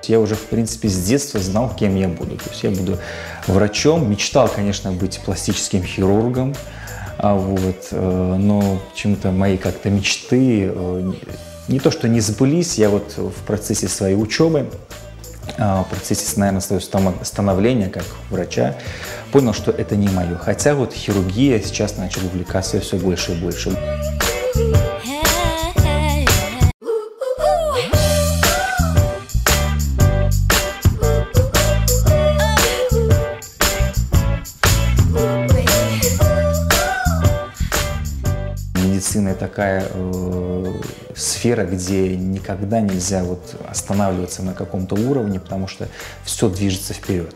есть я уже, в принципе, с детства знал, кем я буду. То есть я буду врачом, мечтал, конечно, быть пластическим хирургом, но почему-то мои как-то мечты не то что не сбылись, я вот в процессе своей учебы, в процессе, наверное, своего становления как врача понял, что это не мое. Хотя вот хирургия сейчас начал увлекаться все больше и больше. Медицина такая сфера, где никогда нельзя останавливаться на каком-то уровне, потому что все движется вперед.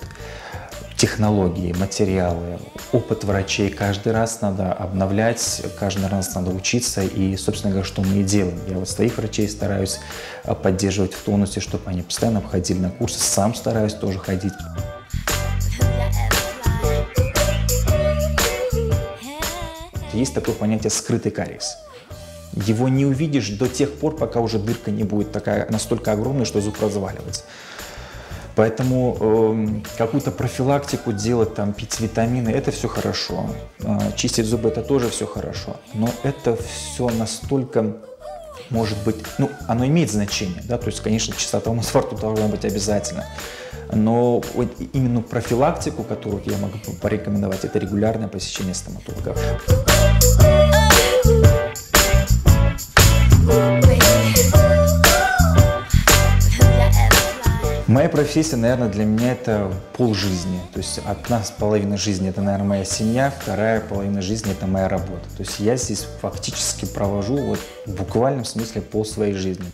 Технологии, материалы, опыт врачей каждый раз надо обновлять, каждый раз надо учиться, и, собственно говоря, что мы и делаем. Я вот своих врачей стараюсь поддерживать в тонусе, чтобы они постоянно ходили на курсы, сам стараюсь тоже ходить. Есть такое понятие «скрытый кариес». Его не увидишь до тех пор, пока уже дырка не будет настолько огромной, что зуб разваливается. Поэтому какую-то профилактику делать, пить витамины – это все хорошо. Чистить зубы – это тоже все хорошо. Но это все настолько, может быть, оно имеет значение. Да? То есть, конечно, чистота у нас во рту должна быть обязательно. Но именно профилактику, которую я могу порекомендовать, это регулярное посещение стоматолога. Моя профессия, наверное, для меня это полжизни. То есть одна половина жизни – это, наверное, моя семья, вторая половина жизни – это моя работа. То есть я здесь фактически провожу в буквальном смысле пол своей жизни.